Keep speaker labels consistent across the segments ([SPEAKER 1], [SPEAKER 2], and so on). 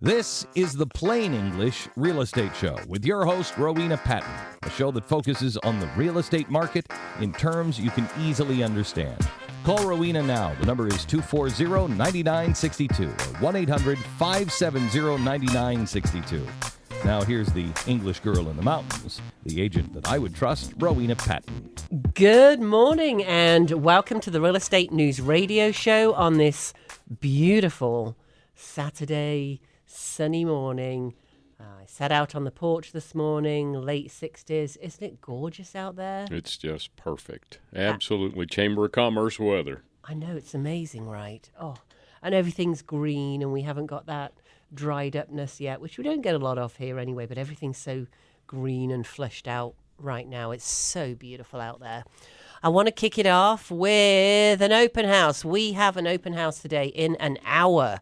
[SPEAKER 1] This is the Plain English Real Estate Show with your host, Rowena Patton, a show that focuses on the real estate market in terms you can easily understand. Call Rowena now. The number is 240-9962 or 1-800-570-9962. Now here's the English girl in the mountains, the agent that I would trust, Rowena Patton.
[SPEAKER 2] Good morning and welcome to the Real Estate News Radio Show on this beautiful Saturday sunny morning. I sat out on the porch this morning, late 60s. Isn't it gorgeous out there?
[SPEAKER 3] It's just perfect. Absolutely Chamber of Commerce weather.
[SPEAKER 2] I know, it's amazing, right? Oh, and everything's green and we haven't got that dried upness yet, which we don't get a lot of here anyway, but everything's so green and fleshed out right now. It's so beautiful out there. I want to kick it off with an open house. We have an open house today in an hour.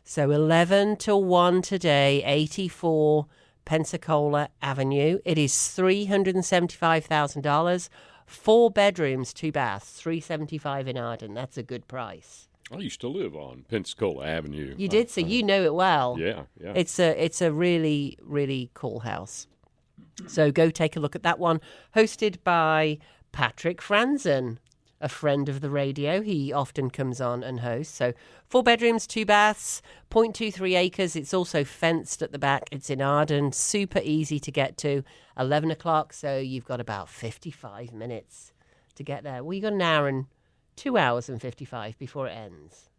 [SPEAKER 2] So 11 till 1 today, 84 Pensacola Avenue. It is $375,000, 4 bedrooms, 2 baths, $375,000 in Arden. That's a good price.
[SPEAKER 3] I used to live on Pensacola Avenue.
[SPEAKER 2] You did, so you know it well.
[SPEAKER 3] Yeah.
[SPEAKER 2] It's a really, really cool house. So go take a look at that one. Hosted by Patrick Franzen, a friend of the radio. He often comes on and hosts. So 4 bedrooms, 2 baths, 0.23 acres. It's also fenced at the back. It's in Arden. Super easy to get to. 11 o'clock, so you've got about 55 minutes to get there. Well, you've got an hour and 2 hours and 55 before it ends.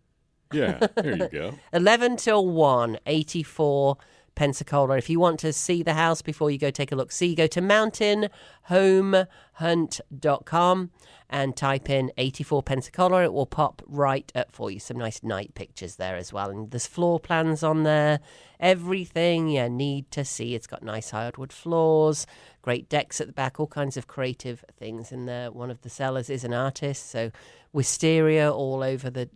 [SPEAKER 3] Yeah, there you go.
[SPEAKER 2] 11 till 1, 84 Pensacola. If you want to see the house before you go take a look, go to mountainhomehunt.com and type in 84 Pensacola. It will pop right up for you. Some nice night pictures there as well. And there's floor plans on there. Everything you need to see. It's got nice hardwood floors, great decks at the back, all kinds of creative things in there. One of the sellers is an artist, so wisteria all over the...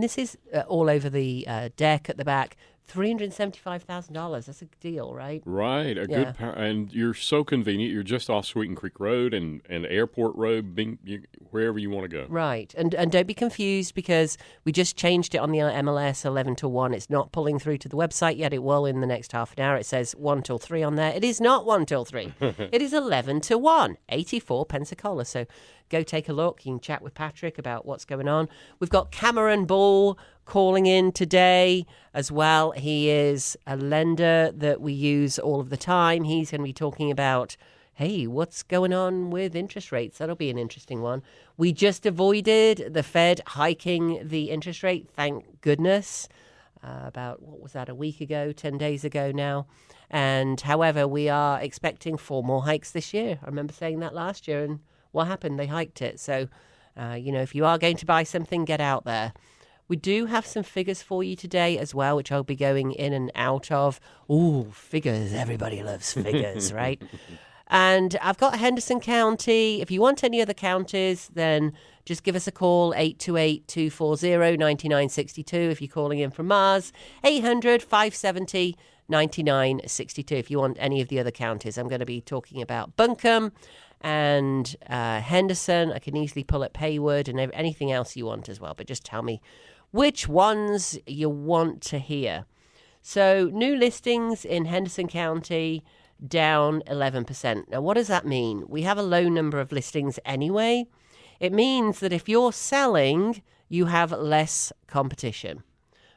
[SPEAKER 2] this is all over the deck at the back. $375,000. That's a deal, right?
[SPEAKER 3] Right. And you're so convenient. You're just off Sweeten Creek Road and Airport Road, wherever you want to go.
[SPEAKER 2] Right. And don't be confused because we just changed it on the MLS 11 till 1. It's not pulling through to the website yet. It will in the next half an hour. It says 1 till 3 on there. It is not 1 till 3. It is 11 till 1, 84 Pensacola. So go take a look. You can chat with Patrick about what's going on. We've got Cameron Ball calling in today as well. He is a lender that we use all of the time. He's going to be talking about, hey, what's going on with interest rates? That'll be an interesting one. We just avoided the Fed hiking the interest rate, thank goodness, about, a week ago, 10 days ago now. And however, we are expecting 4 more hikes this year. I remember saying that last year, and what happened? They hiked it. So, if you are going to buy something, get out there. We do have some figures for you today as well, which I'll be going in and out of. Ooh, figures. Everybody loves figures, right? And I've got Henderson County. If you want any other counties, then just give us a call, 828-240-9962. If you're calling in from Mars, 800-570-9962. If you want any of the other counties, I'm going to be talking about Buncombe and Henderson. I can easily pull up Haywood and anything else you want as well, but just tell me which ones you want to hear. So new listings in Henderson County down 11%. Now, what does that mean? We have a low number of listings anyway. It means that if you're selling, you have less competition,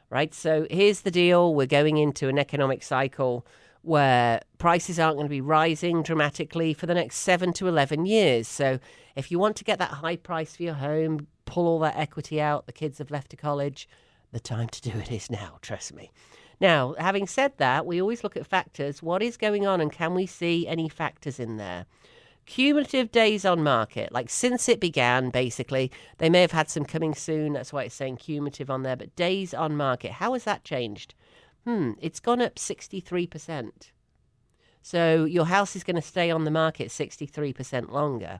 [SPEAKER 2] right? So here's the deal. We're going into an economic cycle where prices aren't going to be rising dramatically for the next 7 to 11 years. So if you want to get that high price for your home, pull all that equity out, the kids have left to college, the time to do it is now, trust me. Now, having said that, we always look at factors. What is going on and can we see any factors in there? Cumulative days on market, like since it began, basically, they may have had some coming soon. That's why it's saying cumulative on there. But days on market, how has that changed? It's gone up 63%. So your house is going to stay on the market 63% longer.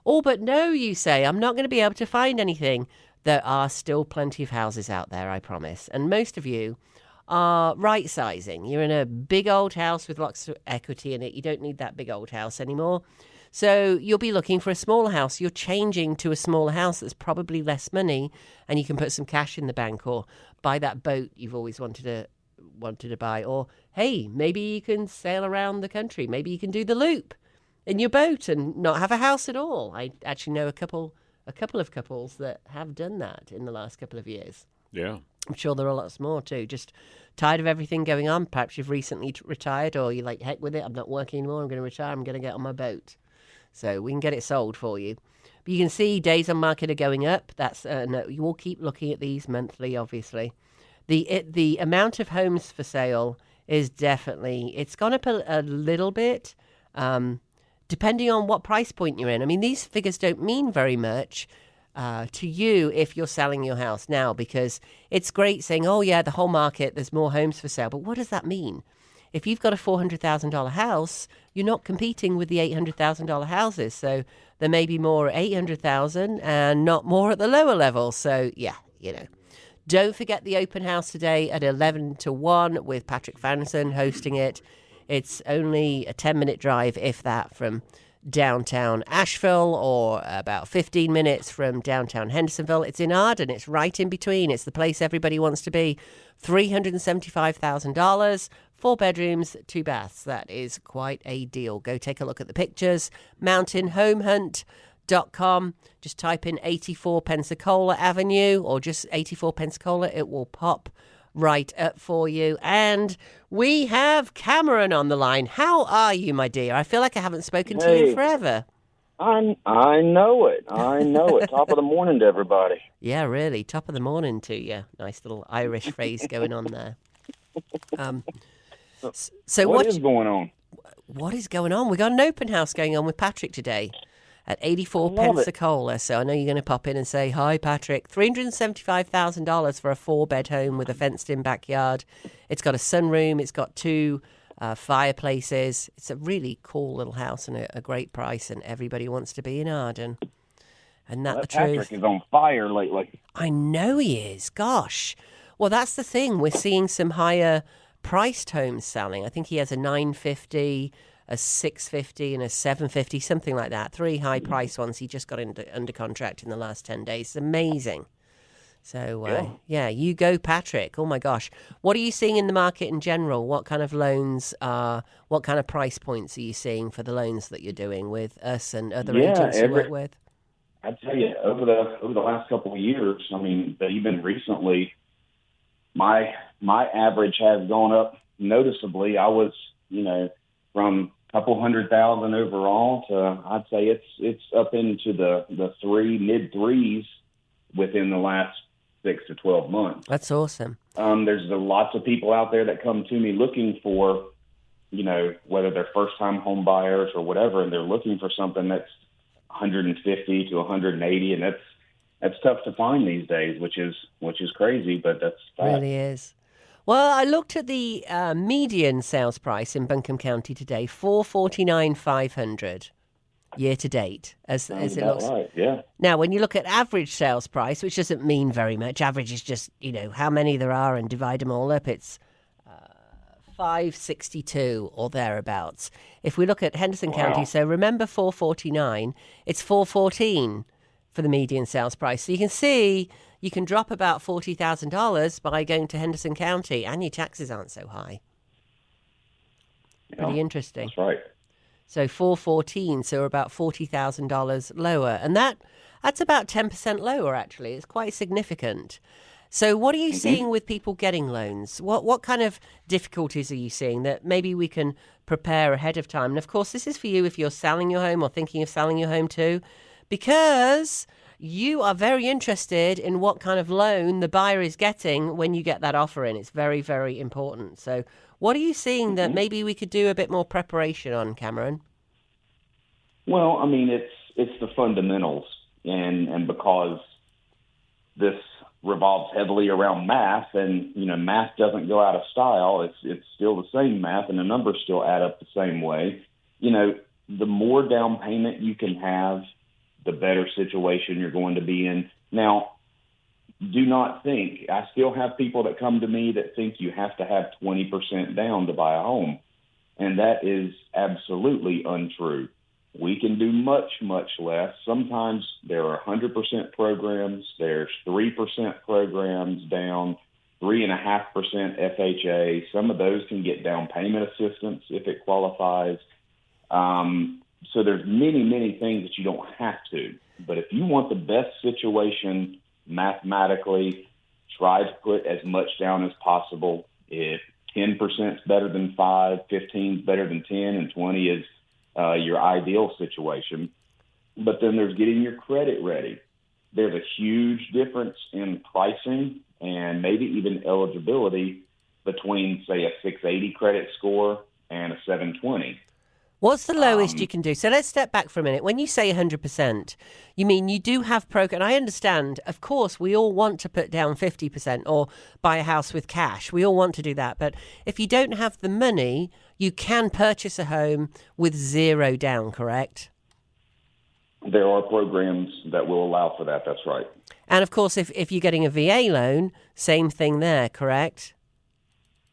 [SPEAKER 2] Oh, but no, you say, I'm not going to be able to find anything. There are still plenty of houses out there, I promise. And most of you are right-sizing. You're in a big old house with lots of equity in it. You don't need that big old house anymore. So you'll be looking for a smaller house. You're changing to a smaller house that's probably less money, and you can put some cash in the bank or buy that boat you've always wanted to wanted to buy. Or, hey, maybe you can sail around the country. Maybe you can do the loop in your boat and not have a house at all. I actually know a couple of couples that have done that in the last couple of years.
[SPEAKER 3] Yeah.
[SPEAKER 2] I'm sure there are lots more too. Just tired of everything going on. Perhaps you've recently retired, or you're like, heck with it, I'm not working anymore. I'm going to retire. I'm going to get on my boat. So we can get it sold for you. But you can see days on market are going up. That's no, you will keep looking at these monthly, obviously. The amount of homes for sale is definitely, it's gone up a little bit, depending on what price point you're in. I mean, these figures don't mean very much to you if you're selling your house now, because it's great saying, oh yeah, the whole market, there's more homes for sale. But what does that mean? If you've got a $400,000 house, you're not competing with the $800,000 houses. So there may be more at $800,000 and not more at the lower level. So yeah, Don't forget the open house today at 11 to 1 with Patrick Fanson hosting it. It's only a 10-minute drive, if that, from downtown Asheville, or about 15 minutes from downtown Hendersonville. It's in Arden. It's right in between. It's the place everybody wants to be. $375,000, 4 bedrooms, 2 baths. That is quite a deal. Go take a look at the pictures. mountainhomehunt.com. Just type in 84 Pensacola Avenue or just 84 Pensacola. It will pop right up for you. And we have Cameron on the line. How are you, my dear? I feel like I haven't spoken to you forever.
[SPEAKER 4] I know it. Top of the morning to everybody.
[SPEAKER 2] Yeah, really. Top of the morning to you. Nice little Irish phrase going on there. So
[SPEAKER 4] what is going on?
[SPEAKER 2] What is going on? We got an open house going on with Patrick today at 84 Pensacola. So I know you're going to pop in and say, hi, Patrick. $375,000 for a 4-bed home with a fenced-in backyard. It's got a sunroom. It's got 2 fireplaces. It's a really cool little house and a great price, and everybody wants to be in Arden. And that's the truth.
[SPEAKER 4] Patrick is on fire lately.
[SPEAKER 2] I know he is. Gosh. Well, that's the thing. We're seeing some higher priced homes selling. I think he has a 950, a 650, and a 750, something like that. 3 high price ones. He just got under contract in the last 10 days. It's amazing. So, yeah, you go, Patrick. Oh, my gosh. What are you seeing in the market in general? What kind of loans what kind of price points are you seeing for the loans that you're doing with us and other agents you work with?
[SPEAKER 4] I tell you, over the last couple of years, I mean, but even recently, my average has gone up noticeably. I was, from a couple $100,000 overall to, I'd say it's up into the mid threes within the last 6 to 12 months.
[SPEAKER 2] That's awesome.
[SPEAKER 4] There's lots of people out there that come to me looking for, whether they're first-time home buyers or whatever, and they're looking for something that's 150 to 180, and that's tough to find these days, which is crazy, but that's fact.
[SPEAKER 2] It really is. Well, I looked at the median sales price in Buncombe County today, $449,500 year to date, as it looks.
[SPEAKER 4] Right, yeah.
[SPEAKER 2] Now, when you look at average sales price, which doesn't mean very much, average is just how many there are and divide them all up. It's 562 or thereabouts. If we look at Henderson County, so remember 449, it's 414 for the median sales price. So you can see you can drop about $40,000 by going to Henderson County, and your taxes aren't so high. Pretty interesting.
[SPEAKER 4] That's right.
[SPEAKER 2] So 414, so about $40,000 lower, and that's about 10% lower. Actually, it's quite significant. So what are you seeing with people getting loans? What kind of difficulties are you seeing that maybe we can prepare ahead of time? And of course, this is for you if you're selling your home or thinking of selling your home too, because you are very interested in what kind of loan the buyer is getting when you get that offer in. It's very, very important. So what are you seeing that maybe we could do a bit more preparation on, Cameron?
[SPEAKER 4] Well, I mean, it's the fundamentals, and because this revolves heavily around math, and math doesn't go out of style. It's still the same math, and the numbers still add up the same way. The more down payment you can have, the better situation you're going to be in. Now, do not think, I still have people that come to me that think you have to have 20% down to buy a home, and that is absolutely untrue. We can do much, much less. Sometimes there are 100% programs. There's 3% programs down, 3.5% FHA. Some of those can get down payment assistance if it qualifies. So there's many, many things that you don't have to. But if you want the best situation mathematically, try to put as much down as possible. If 10% is better than 5, 15 is better than 10, and 20 is your ideal situation. But then there's getting your credit ready. There's a huge difference in pricing and maybe even eligibility between, say, a 680 credit score and a 720.
[SPEAKER 2] What's the lowest you can do? So let's step back for a minute. When you say 100%, you mean you do have program. I understand, of course, we all want to put down 50% or buy a house with cash. We all want to do that. But if you don't have the money, you can purchase a home with zero down, correct?
[SPEAKER 4] There are programs that will allow for that. That's right.
[SPEAKER 2] And of course, if you're getting a VA loan, same thing there, correct?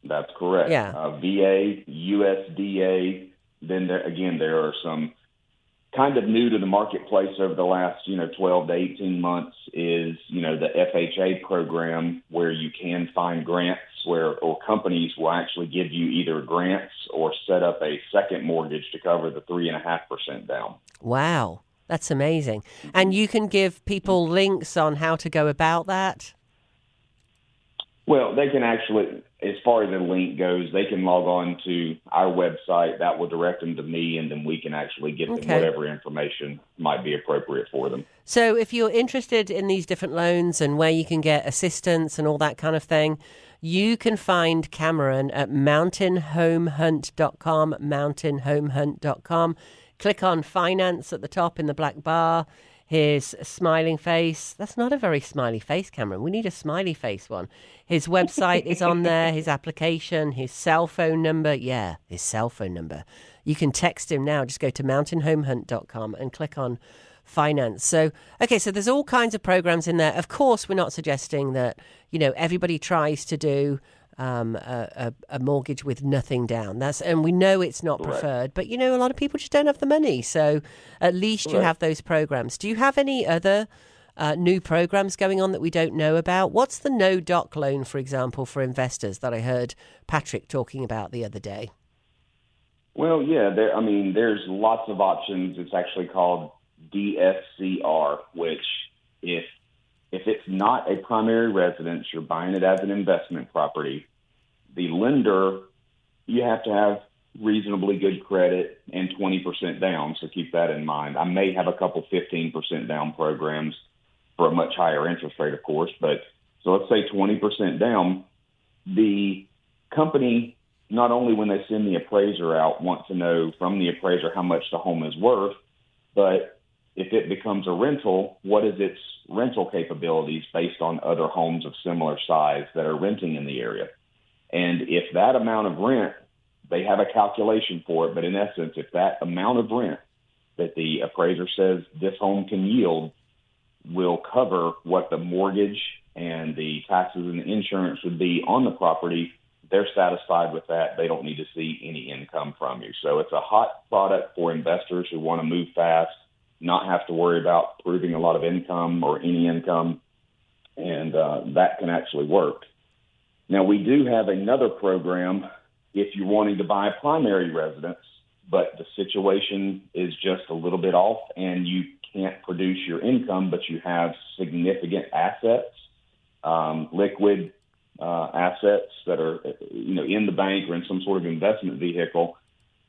[SPEAKER 4] That's correct.
[SPEAKER 2] Yeah.
[SPEAKER 4] VA, USDA. Then there are some kind of new to the marketplace over the last 12 to 18 months is the FHA program, where you can find grants or companies will actually give you either grants or set up a second mortgage to cover the 3.5% down.
[SPEAKER 2] Wow, that's amazing. And you can give people links on how to go about that?
[SPEAKER 4] Well, they can actually, as far as the link goes, they can log on to our website. That will direct them to me, and then we can actually give them whatever information might be appropriate for them.
[SPEAKER 2] So if you're interested in these different loans and where you can get assistance and all that kind of thing, you can find Cameron at mountainhomehunt.com, mountainhomehunt.com. Click on finance at the top in the black bar. His smiling face. That's not a very smiley face, Cameron. We need a smiley face one. His website is on there, his application, his cell phone number. Yeah, his cell phone number. You can text him now. Just go to mountainhomehunt.com and click on finance. So there's all kinds of programs in there. Of course, we're not suggesting that, everybody tries to do a mortgage with nothing down. And we know it's not preferred, but a lot of people just don't have the money. So at least you have those programs. Do you have any other new programs going on that we don't know about? What's the no doc loan, for example, for investors that I heard Patrick talking about the other day?
[SPEAKER 4] Well, yeah, there's lots of options. It's actually called DSCR, which if it's not a primary residence, you're buying it as an investment property. The lender, you have to have reasonably good credit and 20% down, so keep that in mind. I may have a couple 15% down programs for a much higher interest rate, of course, but so let's say 20% down. The company, not only when they send the appraiser out, want to know from the appraiser how much the home is worth, but if it becomes a rental, what is its rental capabilities based on other homes of similar size that are renting in the area? And if that amount of rent, they have a calculation for it, but in essence, if that amount of rent that the appraiser says this home can yield will cover what the mortgage and the taxes and the insurance would be on the property, they're satisfied with that. They don't need to see any income from you. So it's a hot product for investors who want to move fast, not have to worry about proving a lot of income or any income, and that can actually work. Now, we do have another program if you're wanting to buy a primary residence, but the situation is just a little bit off and you can't produce your income, but you have significant assets, liquid assets that are in the bank or in some sort of investment vehicle.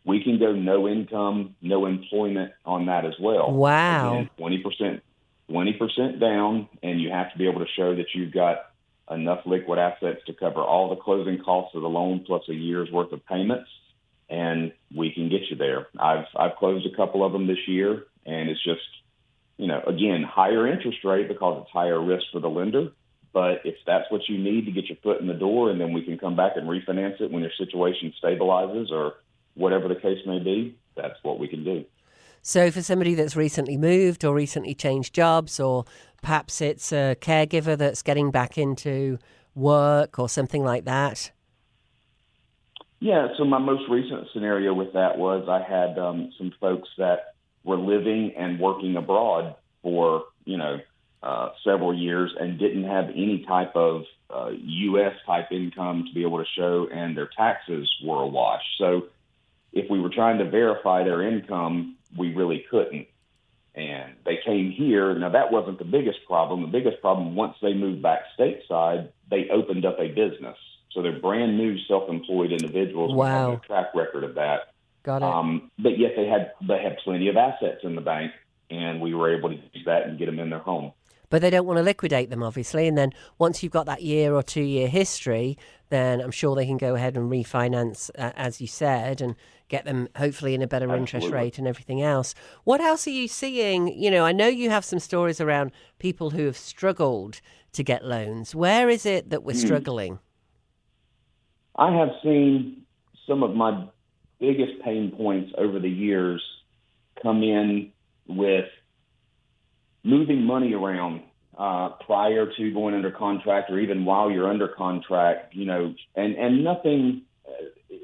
[SPEAKER 4] We can go no income, no employment on that as well.
[SPEAKER 2] Wow.
[SPEAKER 4] Again, 20% down, and you have to be able to show that you've got enough liquid assets to cover all the closing costs of the loan plus a year's worth of payments, and we can get you there. I've closed a couple of them this year, and it's just, again, higher interest rate because it's higher risk for the lender. But if that's what you need to get your foot in the door, and then we can come back and refinance it when your situation stabilizes or whatever the case may be, that's what we can do.
[SPEAKER 2] So for somebody that's recently moved or recently changed jobs, or perhaps it's a caregiver that's getting back into work or something like that?
[SPEAKER 4] Yeah, so my most recent scenario with that was I had some folks that were living and working abroad for, several years and didn't have any type of U.S. type income to be able to show, and their taxes were awash. So if we were trying to verify their income, we really couldn't. And they came here. Now, that wasn't the biggest problem. The biggest problem, once they moved back stateside, they opened up a business. So they're brand new self-employed individuals.
[SPEAKER 2] Wow.
[SPEAKER 4] We have no track record of that.
[SPEAKER 2] Got it.
[SPEAKER 4] But yet they had plenty of assets in the bank, and we were able to use that and get them in their home.
[SPEAKER 2] But they don't want to liquidate them, obviously. And then once you've got that year or 2 year history, then I'm sure they can go ahead and refinance, as you said, and get them hopefully in a better interest rate and everything else. What else are you seeing? You know, I know you have some stories around people who have struggled to get loans. Where is it that we're struggling?
[SPEAKER 4] I have seen some of my biggest pain points over the years come in with moving money around prior to going under contract, or even while you're under contract, you know, and nothing.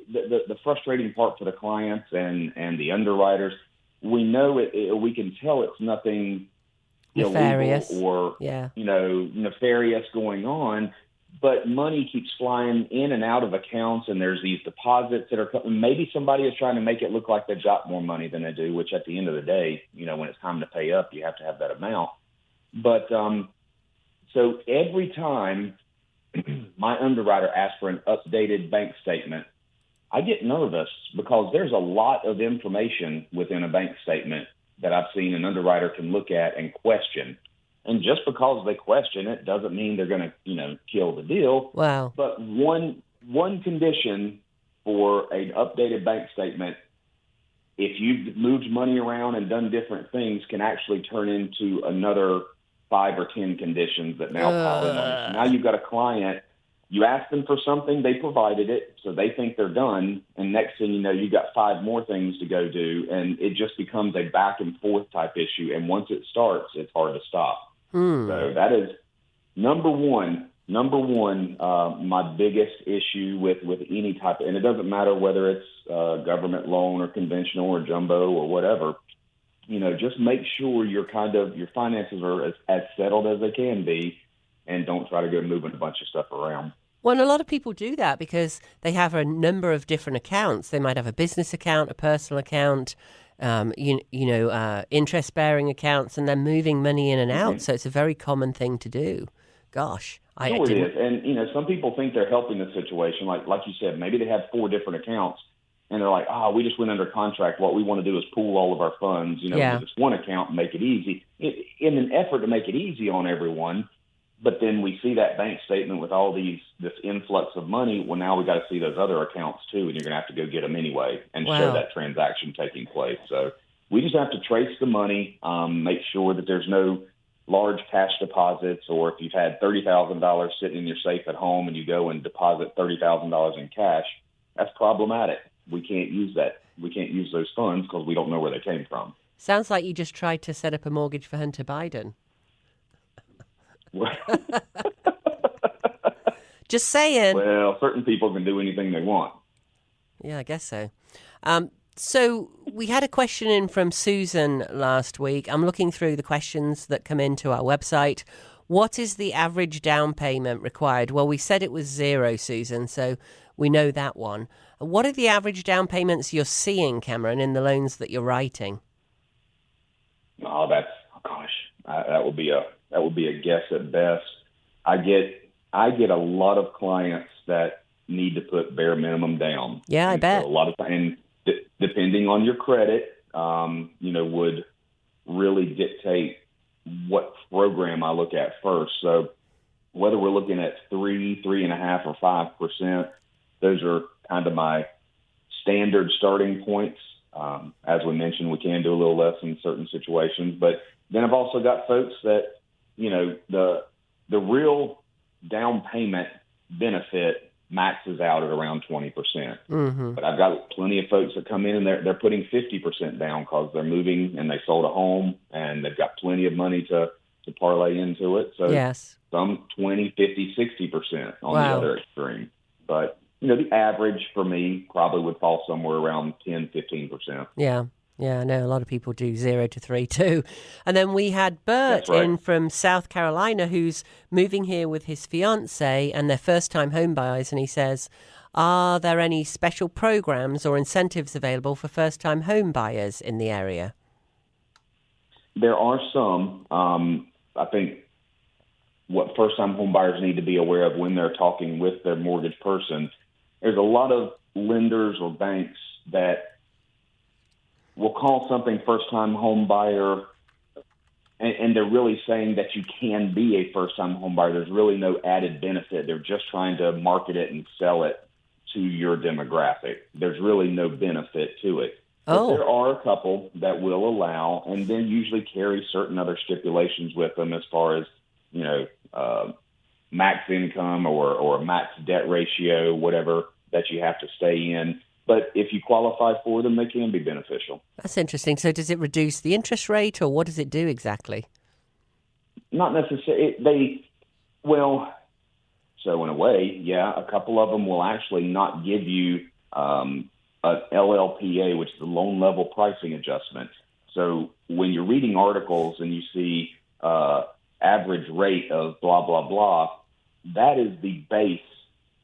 [SPEAKER 4] The frustrating part for the clients and the underwriters, we know we can tell it's nothing
[SPEAKER 2] Nefarious.
[SPEAKER 4] illegal or nefarious going on, but money keeps flying in and out of accounts, and there's these deposits that are coming. Maybe somebody is trying to make it look like they've got more money than they do, which at the end of the day, you know, when it's time to pay up, you have to have that amount. But so every time my underwriter asks for an updated bank statement, I get nervous because there's a lot of information within a bank statement that I've seen an underwriter can look at and question. And just because they question it doesn't mean they're going to, you know, kill the deal.
[SPEAKER 2] Wow.
[SPEAKER 4] But one condition for an updated bank statement, if you've moved money around and done different things, can actually turn into another 5 or 10 conditions that now pile in on you. So now you've got a client, you ask them for something, they provided it, so they think they're done, and next thing you know, you've got 5 more things to go do, and it just becomes a back and forth type issue, and once it starts, it's hard to stop. So that is number one, my biggest issue with any type of, and it doesn't matter whether it's government loan or conventional or jumbo or whatever, you know, just make sure your finances are as settled as they can be, and don't try to go moving a bunch of stuff around.
[SPEAKER 2] Well, and a lot of people do that because they have a number of different accounts. They might have a business account, a personal account, interest-bearing accounts, and they're moving money in and out. So it's a very common thing to do. Gosh.
[SPEAKER 4] It is. And, you know, some people think they're helping the situation. Like you said, maybe they have 4 different accounts, and they're like, we just went under contract. What we want to do is pool all of our funds, into this one account and make it easy. In an effort to make it easy on everyone, but then we see that bank statement with all this influx of money. Well, now we got to see those other accounts too, and you're going to have to go get them anyway and show that transaction taking place. So we just have to trace the money, make sure that there's no large cash deposits, or if you've had $30,000 sitting in your safe at home and you go and deposit $30,000 in cash, that's problematic. We can't use that. We can't use those funds because we don't know where they came from.
[SPEAKER 2] Sounds like you just tried to set up a mortgage for Hunter Biden. Just saying.
[SPEAKER 4] Well, certain people can do anything they want.
[SPEAKER 2] Yeah, I guess so. So we had a question in from Susan last week. I'm looking through the questions that come into our website. What is the average down payment required? Well, we said it was 0, Susan, so we know that one. What are the average down payments you're seeing, Cameron, in the loans that you're writing?
[SPEAKER 4] Oh, that would be a guess at best. I get a lot of clients that need to put bare minimum down.
[SPEAKER 2] Yeah, I bet.
[SPEAKER 4] So a lot of, and depending on your credit, would really dictate what program I look at first. So whether we're looking at 3.5%, or 5%, those are kind of my standard starting points. As we mentioned, we can do a little less in certain situations, but then I've also got folks that, you know, the real down payment benefit maxes out at around 20%. Mm-hmm. But I've got plenty of folks that come in and they're putting 50% down because they're moving and they sold a home and they've got plenty of money to parlay into it. So some 20, 50, 60% on the other extreme. But, you know, the average for me probably would fall somewhere around 10, 15%.
[SPEAKER 2] Yeah. Yeah, I know a lot of people do 0 to 3 too. And then we had Bert
[SPEAKER 4] That's right.
[SPEAKER 2] in from South Carolina who's moving here with his fiance and they're first-time home buyers. And he says, are there any special programs or incentives available for first-time home buyers in the area?
[SPEAKER 4] There are some. I think what first-time home buyers need to be aware of when they're talking with their mortgage person, there's a lot of lenders or banks that will call something first-time home buyer, and they're really saying that you can be a first-time home buyer. There's really no added benefit. They're just trying to market it and sell it to your demographic. There's really no benefit to it.
[SPEAKER 2] Oh.
[SPEAKER 4] But there are a couple that will allow, and then usually carry certain other stipulations with them as far as, max income or max debt ratio, whatever that you have to stay in. But if you qualify for them, they can be beneficial.
[SPEAKER 2] That's interesting. So does it reduce the interest rate or what does it do exactly?
[SPEAKER 4] Not necessarily. So in a way, yeah, a couple of them will actually not give you an LLPA, which is a loan level pricing adjustment. So when you're reading articles and you see average rate of blah, blah, blah, that is the base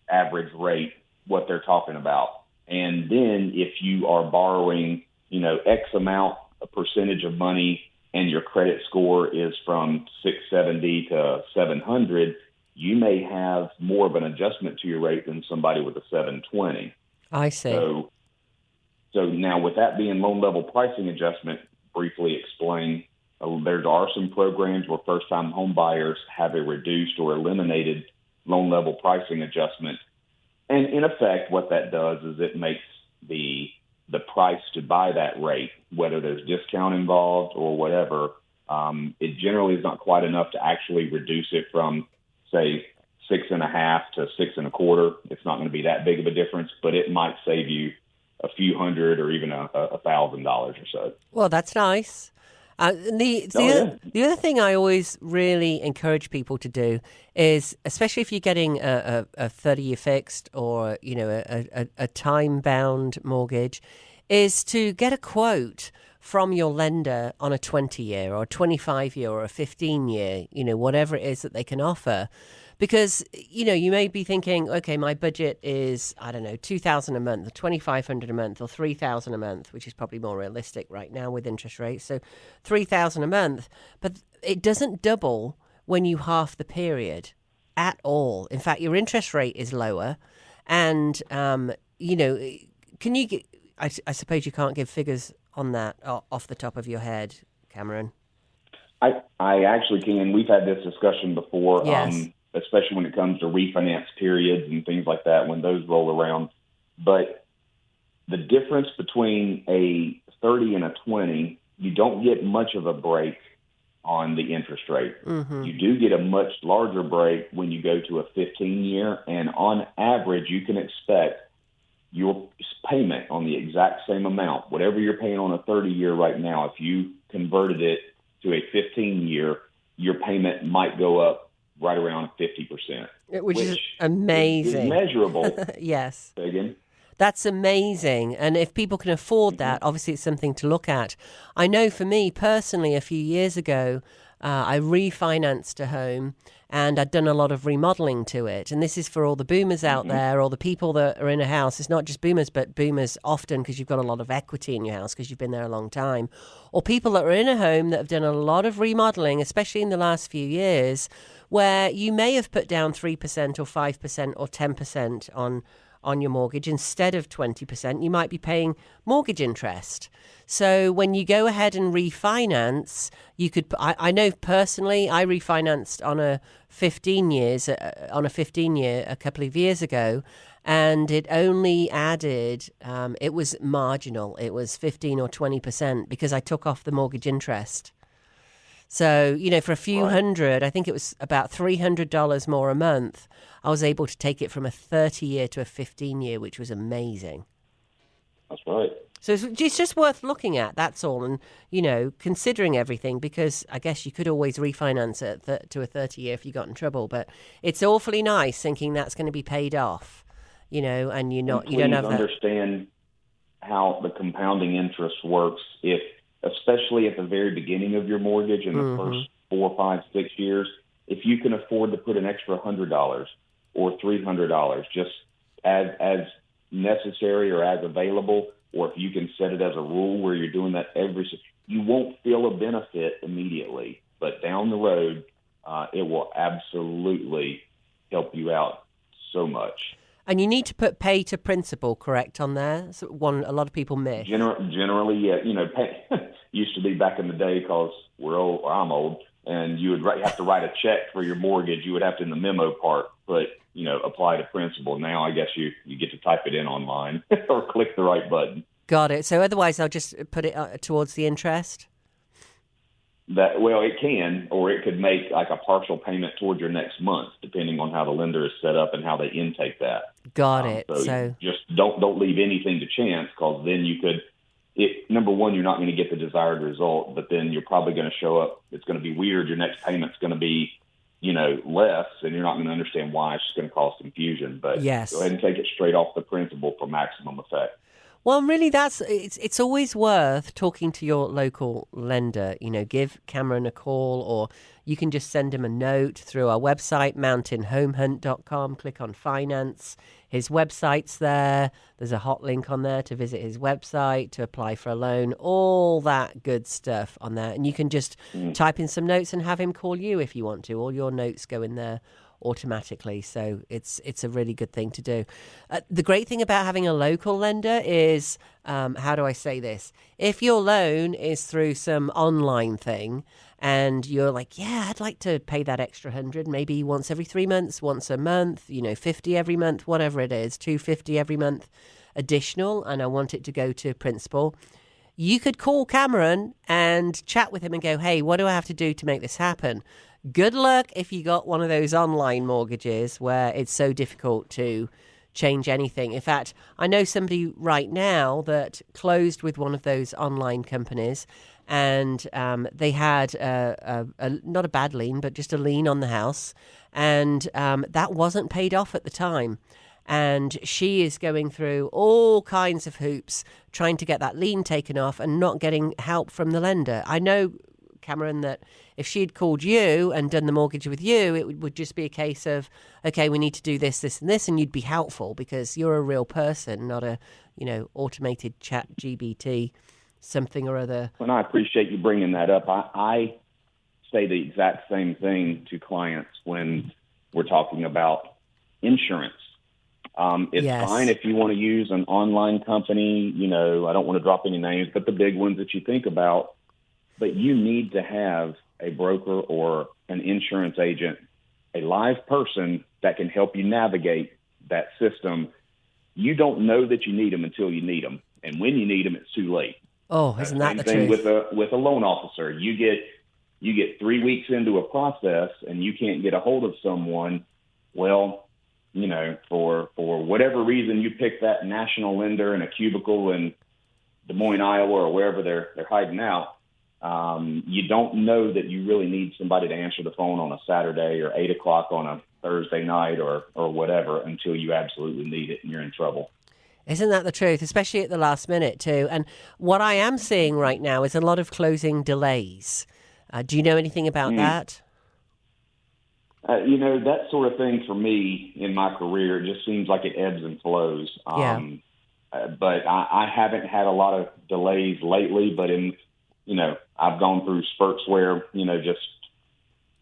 [SPEAKER 4] average rate, what they're talking about. And then if you are borrowing, X amount, a percentage of money, and your credit score is from 670 to 700, you may have more of an adjustment to your rate than somebody with a 720.
[SPEAKER 2] I see.
[SPEAKER 4] So now with that being loan level pricing adjustment, briefly explain, there are some programs where first-time home buyers have a reduced or eliminated loan level pricing adjustment. And in effect, what that does is it makes the price to buy that rate, whether there's discount involved or whatever, it generally is not quite enough to actually reduce it from, say, 6.5 to 6.25. It's not going to be that big of a difference, but it might save you a few hundred or even $1,000 or so.
[SPEAKER 2] Well, that's nice. The other thing I always really encourage people to do is, especially if you're getting a 30-year fixed or a time-bound mortgage, is to get a quote from your lender on a 20-year or a 25-year or a 15-year, whatever it is that they can offer. Because, you may be thinking, okay, my budget is, I don't know, $2,000 a month, or $2,500 a month, or $3,000 a month, which is probably more realistic right now with interest rates. So $3,000 a month. But it doesn't double when you half the period at all. In fact, your interest rate is lower. And, can you get, I suppose you can't give figures on that off the top of your head, Cameron?
[SPEAKER 4] I actually can. We've had this discussion before.
[SPEAKER 2] Yes.
[SPEAKER 4] Especially when it comes to refinance periods and things like that, when those roll around. But the difference between a 30 and a 20, you don't get much of a break on the interest rate. Mm-hmm. You do get a much larger break when you go to a 15-year, and on average, you can expect your payment on the exact same amount, whatever you're paying on a 30-year right now, if you converted it to a 15-year, your payment might go up right around 50%.
[SPEAKER 2] Which is amazing.
[SPEAKER 4] Is measurable.
[SPEAKER 2] Yes.
[SPEAKER 4] Again.
[SPEAKER 2] That's amazing. And if people can afford that, obviously it's something to look at. I know for me personally, a few years ago, I refinanced a home and I'd done a lot of remodeling to it. And this is for all the boomers out there, or the people that are in a house. It's not just boomers, but boomers often because you've got a lot of equity in your house because you've been there a long time. Or people that are in a home that have done a lot of remodeling, especially in the last few years, where you may have put down 3% or 5% or 10% on your mortgage instead of 20%, you might be paying mortgage interest. So when you go ahead and refinance, you could. I know personally, I refinanced on a 15 year a couple of years ago, and it only added. It was marginal. It was 15 or 20% because I took off the mortgage interest. So, for a few hundred, I think it was about $300 more a month, I was able to take it from a 30-year to a 15-year, which was amazing.
[SPEAKER 4] That's right.
[SPEAKER 2] So it's just worth looking at, that's all, and, considering everything, because I guess you could always refinance it to a 30-year if you got in trouble, but it's awfully nice thinking that's going to be paid off, and you don't have that.
[SPEAKER 4] Understand how the compounding interest works, especially at the very beginning of your mortgage in the first 4, 5, 6 years, if you can afford to put an extra $100 or $300 just as necessary or as available, or if you can set it as a rule where you're doing that you won't feel a benefit immediately, but down the road, it will absolutely help you out so much.
[SPEAKER 2] And you need to put pay to principal, correct, on there? That's one a lot of people miss.
[SPEAKER 4] Generally, yeah. Pay used to be back in the day because we're old. Or I'm old, and you would have to write a check for your mortgage. You would have to, in the memo part, put apply to principal. Now I guess you get to type it in online or click the right button.
[SPEAKER 2] Got it. So otherwise, I'll just put it towards the interest.
[SPEAKER 4] It can, or it could make like a partial payment toward your next month, depending on how the lender is set up and how they intake that.
[SPEAKER 2] Got it.
[SPEAKER 4] So just don't leave anything to chance, because then you could. Number one, you're not going to get the desired result, but then you're probably going to show up. It's going to be weird. Your next payment's going to be, less, and you're not going to understand why. It's just going to cause confusion. But
[SPEAKER 2] yes,
[SPEAKER 4] go ahead and take it straight off the principal for maximum effect.
[SPEAKER 2] Well, really, it's always worth talking to your local lender. Give Cameron a call, or you can just send him a note through our website, mountainhomehunt.com. Click on finance. His website's there. There's a hot link on there to visit his website, to apply for a loan, all that good stuff on there. And you can just type in some notes and have him call you if you want to. All your notes go in there automatically, so it's a really good thing to do. The great thing about having a local lender is, how do I say this? If your loan is through some online thing and you're like, yeah, I'd like to pay that extra 100, maybe once every 3 months, once a month, 50 every month, whatever it is, $250 every month additional, and I want it to go to principal, you could call Cameron and chat with him and go, hey, what do I have to do to make this happen? Good luck if you got one of those online mortgages where it's so difficult to change anything. In fact, I know somebody right now that closed with one of those online companies, and they had not a bad lien, but just a lien on the house, and that wasn't paid off at the time. And she is going through all kinds of hoops trying to get that lien taken off and not getting help from the lender. I know, Cameron, that if she'd called you and done the mortgage with you, it would just be a case of, okay, we need to do this, this, and this, and you'd be helpful because you're a real person, not a, automated chat GBT, something or other.
[SPEAKER 4] And I appreciate you bringing that up. I say the exact same thing to clients when we're talking about insurance. It's fine if you want to use an online company. I don't want to drop any names, but the big ones that you think about. But you need to have a broker or an insurance agent, a live person that can help you navigate that system. You don't know that you need them until you need them. And when you need them, it's too late.
[SPEAKER 2] Oh, isn't that the
[SPEAKER 4] truth?
[SPEAKER 2] truth?
[SPEAKER 4] With a loan officer, you get 3 weeks into a process and you can't get a hold of someone. Well, for whatever reason, you pick that national lender in a cubicle in Des Moines, Iowa, or wherever they're hiding out. You don't know that you really need somebody to answer the phone on a Saturday or 8 o'clock on a Thursday night or whatever until you absolutely need it and you're in trouble.
[SPEAKER 2] Isn't that the truth, especially at the last minute too? And what I am seeing right now is a lot of closing delays. Do you know anything about that?
[SPEAKER 4] That sort of thing for me in my career, it just seems like it ebbs and flows. But I haven't had a lot of delays lately, but I've gone through spurts where, just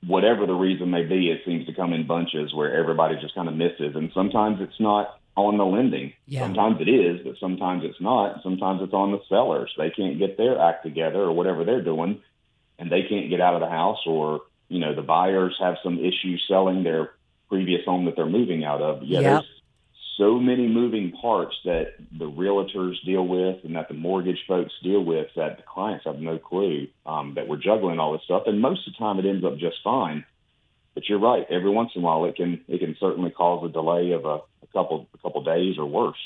[SPEAKER 4] whatever the reason may be, it seems to come in bunches where everybody just kind of misses. And sometimes it's not on the lending. Yeah. Sometimes it is, but sometimes it's not. Sometimes it's on the sellers. They can't get their act together or whatever they're doing, and they can't get out of the house, or, the buyers have some issues selling their previous home that they're moving out of. There's so many moving parts that the realtors deal with and that the mortgage folks deal with that the clients have no clue that we're juggling all this stuff. And most of the time it ends up just fine. But you're right. Every once in a while it can certainly cause a delay of a couple days or worse.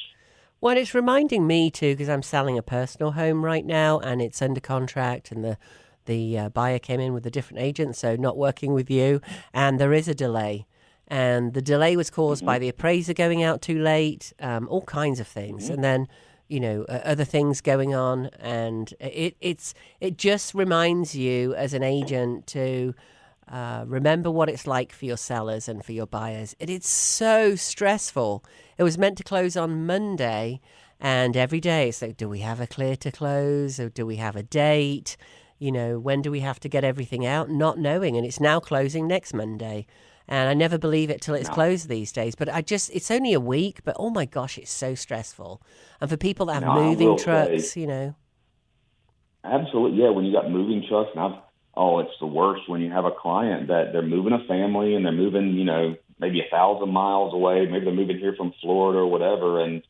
[SPEAKER 2] Well, it's reminding me too, because I'm selling a personal home right now and it's under contract, and the buyer came in with a different agent, so not working with you, and there is a delay. And the delay was caused by the appraiser going out too late, all kinds of things. And then other things going on, and it just reminds you as an agent to remember what it's like for your sellers and for your buyers. It's so stressful. It was meant to close on Monday, and every day it's like, do we have a clear to close, or do we have a date? When do we have to get everything out? Not knowing, and it's now closing next Monday. And I never believe it till it's closed these days. But it's only a week, but oh my gosh, it's so stressful. And for people that have moving trucks,
[SPEAKER 4] Absolutely, yeah. When you got moving trucks, and it's the worst when you have a client that they're moving a family and they're moving, maybe 1,000 miles away. Maybe they're moving here from Florida or whatever. And,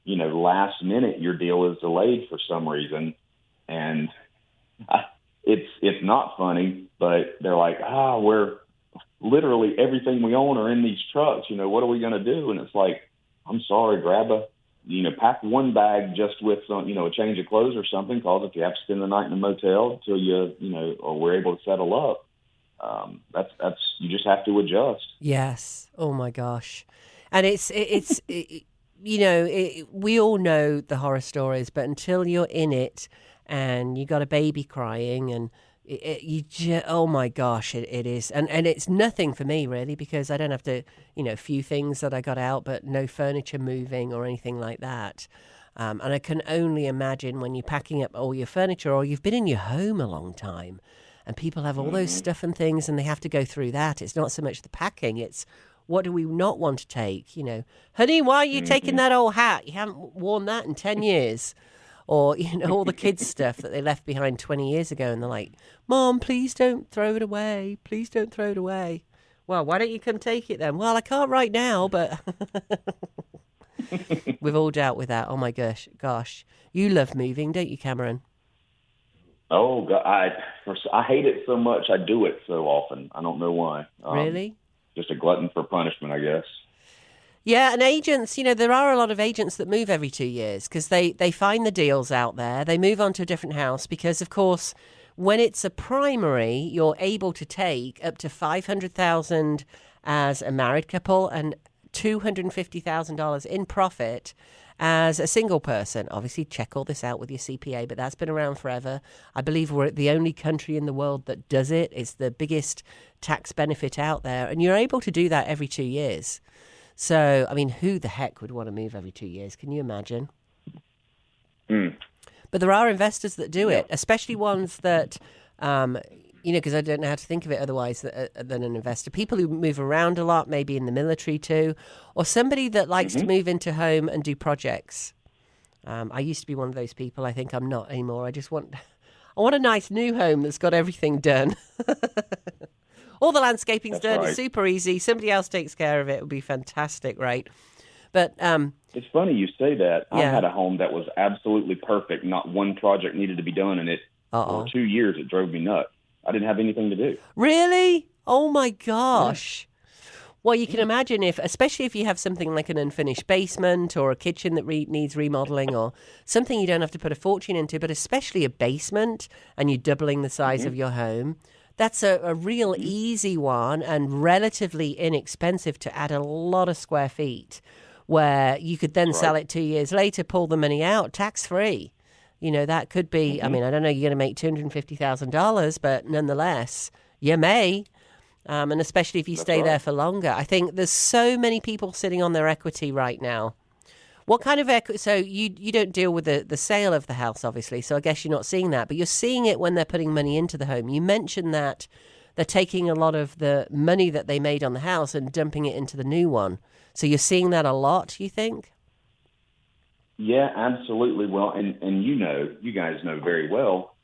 [SPEAKER 4] last minute, your deal is delayed for some reason. And it's not funny, but they're like, we're literally everything we own are in these trucks. What are we going to do? And it's like, I'm sorry, pack one bag just with some, a change of clothes or something, because if you have to spend the night in a motel until or we're able to settle up, that's you just have to adjust.
[SPEAKER 2] Yes. Oh my gosh. And we all know the horror stories, but until you're in it and you got a baby crying and oh my gosh, it is. And it's nothing for me really, because I don't have to, a few things that I got out, but no furniture moving or anything like that. And I can only imagine when you're packing up all your furniture, or you've been in your home a long time and people have all those stuff and things and they have to go through that. It's not so much the packing, it's what do we not want to take? Honey, why are you taking that old hat? You haven't worn that in 10 years. Or, all the kids' stuff that they left behind 20 years ago. And they're like, Mom, please don't throw it away. Please don't throw it away. Well, why don't you come take it then? Well, I can't right now, but we've all dealt with that. Oh, my gosh. You love moving, don't you, Cameron?
[SPEAKER 4] Oh, God, I hate it so much. I do it so often. I don't know why.
[SPEAKER 2] Really?
[SPEAKER 4] Just a glutton for punishment, I guess.
[SPEAKER 2] Yeah, and agents, there are a lot of agents that move every 2 years because they find the deals out there. They move on to a different house because, of course, when it's a primary, you're able to take up to $500,000 as a married couple and $250,000 in profit as a single person. Obviously, check all this out with your CPA, but that's been around forever. I believe we're the only country in the world that does it. It's the biggest tax benefit out there, and you're able to do that every 2 years. So, I mean, who the heck would want to move every 2 years? Can you imagine? But there are investors that do it, especially ones that, because I don't know how to think of it otherwise than an investor. People who move around a lot, maybe in the military too, or somebody that likes to move into home and do projects. I used to be one of those people. I think I'm not anymore. I want a nice new home that's got everything done. All the landscaping's done. Right. It's super easy. Somebody else takes care of it. It would be fantastic, right? But
[SPEAKER 4] it's funny you say that. Yeah. I had a home that was absolutely perfect. Not one project needed to be done, and for 2 years it drove me nuts. I didn't have anything to do.
[SPEAKER 2] Really? Oh my gosh. Yeah. Well, you can imagine especially if you have something like an unfinished basement or a kitchen that needs remodeling or something you don't have to put a fortune into, but especially a basement, and you're doubling the size of your home. That's a real easy one and relatively inexpensive to add a lot of square feet, where you could then sell it 2 years later, pull the money out tax-free. That could be, I mean, I don't know, you're going to make $250,000, but nonetheless, you may. And especially if you stay there for longer. I think there's so many people sitting on their equity right now. What kind of equity? So you don't deal with the sale of the house, obviously, so I guess you're not seeing that, but you're seeing it when they're putting money into the home. You mentioned that they're taking a lot of the money that they made on the house and dumping it into the new one. So you're seeing that a lot, you think?
[SPEAKER 4] Yeah, absolutely. Well, and you guys know very well,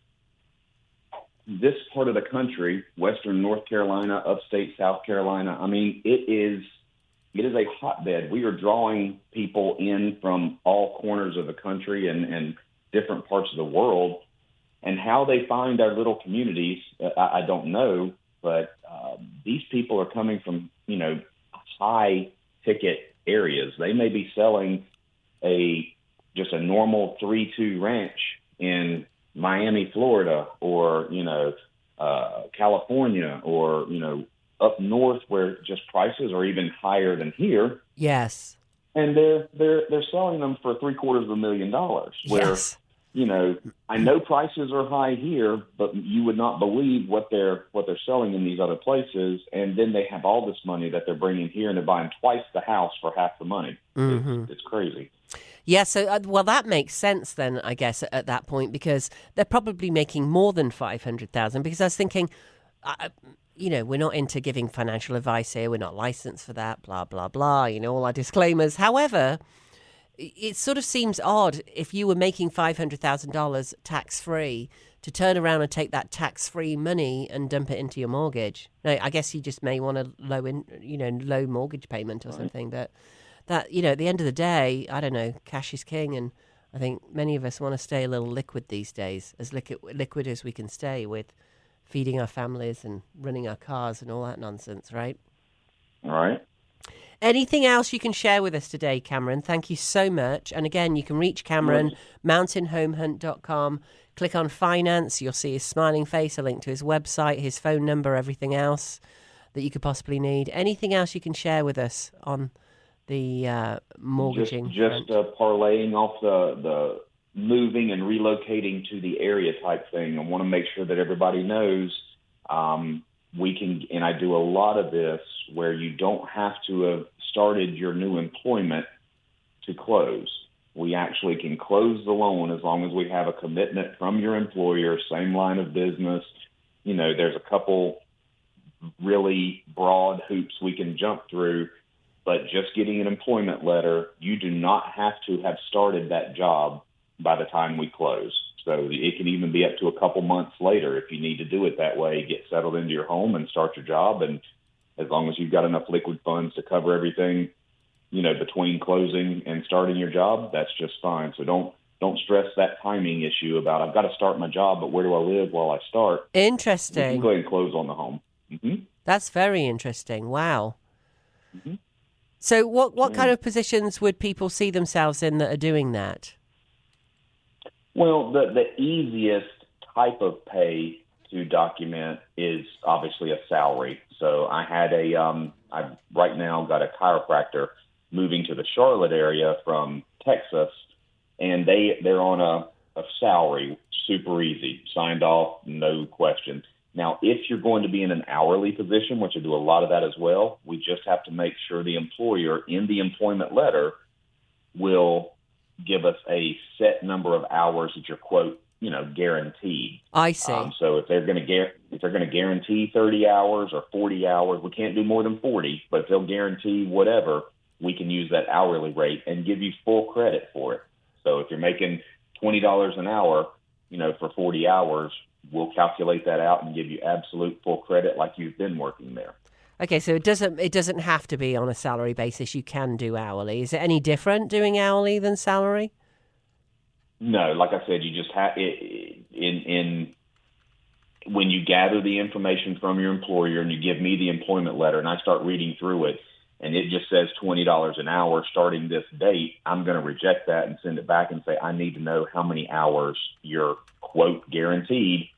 [SPEAKER 4] this part of the country, Western North Carolina, upstate South Carolina, I mean, it is a hotbed. We are drawing people in from all corners of the country and different parts of the world. And how they find our little communities, I don't know, but these people are coming from, high-ticket areas. They may be selling just a normal 3-2 ranch in Miami, Florida, or, California, or, up north where just prices are even higher than here.
[SPEAKER 2] Yes.
[SPEAKER 4] and they're selling them for $750,000. Where
[SPEAKER 2] Yes.
[SPEAKER 4] I know prices are high here, but you would not believe what they're selling in these other places. And then they have all this money that they're bringing here, and they're buying twice the house for half the money. It's crazy.
[SPEAKER 2] Yeah, so, well, that makes sense then, I guess, at that point, because they're probably making more than 500,000. Because I was thinking, we're not into giving financial advice here. We're not licensed for that, blah, blah, blah, all our disclaimers. However, it sort of seems odd if you were making $500,000 tax-free to turn around and take that tax-free money and dump it into your mortgage. Now, I guess you just may want a low mortgage payment or something, but that, at the end of the day, I don't know, cash is king, and I think many of us want to stay a little liquid these days, as liquid as we can stay with feeding our families and running our cars and all that nonsense, right?
[SPEAKER 4] All right.
[SPEAKER 2] Anything else you can share with us today, Cameron? Thank you so much. And again, you can reach Cameron, mountainhomehunt.com. Click on finance. You'll see his smiling face, a link to his website, his phone number, everything else that you could possibly need. Anything else you can share with us on the mortgaging?
[SPEAKER 4] Just parlaying off the moving and relocating to the area type thing. I want to make sure that everybody knows we can, and I do a lot of this where you don't have to have started your new employment to close. We actually can close the loan as long as we have a commitment from your employer, same line of business. There's a couple really broad hoops we can jump through, but just getting an employment letter, you do not have to have started that job by the time we close. So it can even be up to a couple months later if you need to do it that way, get settled into your home and start your job. And as long as you've got enough liquid funds to cover everything, between closing and starting your job, that's just fine. So don't stress that timing issue about I've got to start my job, but where do I live while I start?
[SPEAKER 2] Interesting.
[SPEAKER 4] You can go ahead and close on the home. Mm-hmm.
[SPEAKER 2] That's very interesting. Wow.
[SPEAKER 4] Mm-hmm.
[SPEAKER 2] So what kind of positions would people see themselves in that are doing that?
[SPEAKER 4] Well, the easiest type of pay to document is obviously a salary. So I had I've right now got a chiropractor moving to the Charlotte area from Texas, and they're on a salary, super easy, signed off, no question. Now, if you're going to be in an hourly position, which I do a lot of that as well, we just have to make sure the employer in the employment letter will give us a set number of hours that you're, quote, guaranteed.
[SPEAKER 2] I see.
[SPEAKER 4] So if they're going to guarantee 30 hours or 40 hours, we can't do more than 40, but if they'll guarantee whatever, we can use that hourly rate and give you full credit for it. So if you're making $20 an hour, for 40 hours, we'll calculate that out and give you absolute full credit like you've been working there.
[SPEAKER 2] Okay, so it doesn't have to be on a salary basis. You can do hourly. Is it any different doing hourly than salary?
[SPEAKER 4] No, like I said, you just have in when you gather the information from your employer and you give me the employment letter and I start reading through it and it just says $20 an hour starting this date, I'm going to reject that and send it back and say I need to know how many hours you're, quote, guaranteed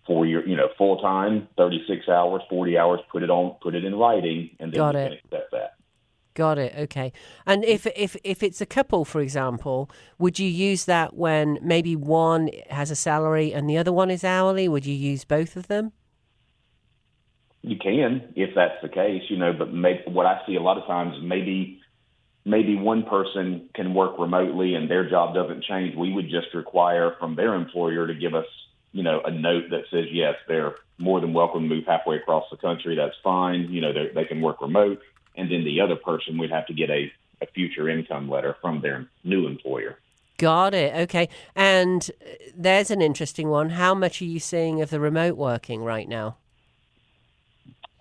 [SPEAKER 4] for your, full time, 36 hours, 40 hours, put it in writing, and then you can accept that.
[SPEAKER 2] Got it. Okay. And if it's a couple, for example, would you use that when maybe one has a salary and the other one is hourly? Would you use both of them?
[SPEAKER 4] You can, if that's the case, but what I see a lot of times, maybe one person can work remotely and their job doesn't change. We would just require from their employer to give us, a note that says, yes, they're more than welcome to move halfway across the country. That's fine. They can work remote. And then the other person would have to get a future income letter from their new employer.
[SPEAKER 2] Got it. Okay. And there's an interesting one. How much are you seeing of the remote working right now?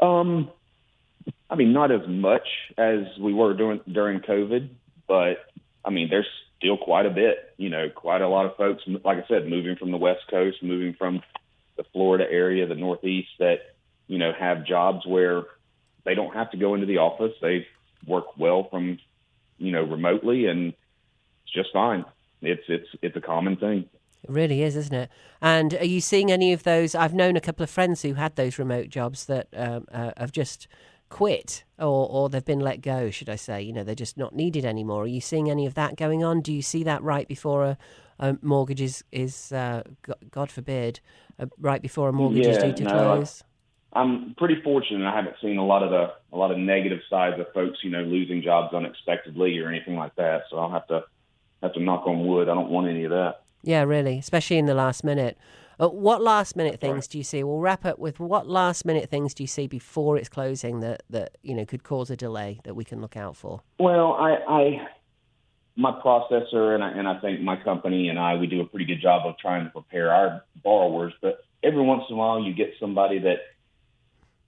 [SPEAKER 4] Not as much as we were during COVID, but there's still quite a bit, quite a lot of folks, like I said, moving from the West Coast, moving from the Florida area, the Northeast that, have jobs where they don't have to go into the office. They work well from, remotely, and it's just fine. It's a common thing.
[SPEAKER 2] It really is, isn't it? And are you seeing any of those? I've known a couple of friends who had those remote jobs that have just quit or they've been let go, should I say. You know, they're just not needed anymore. Are you seeing any of that going on? Do you see that right before a mortgage is God forbid, right before a mortgage is due to close?
[SPEAKER 4] I'm pretty fortunate. I haven't seen a lot of negative sides of folks, losing jobs unexpectedly or anything like that. So I'll have to knock on wood. I don't want any of that.
[SPEAKER 2] Yeah, really, especially in the last minute. What last minute things do you see? We'll wrap up with what last minute things do you see before it's closing that could cause a delay that we can look out for?
[SPEAKER 4] Well, my processor and I think my company and we do a pretty good job of trying to prepare our borrowers. But every once in a while, you get somebody that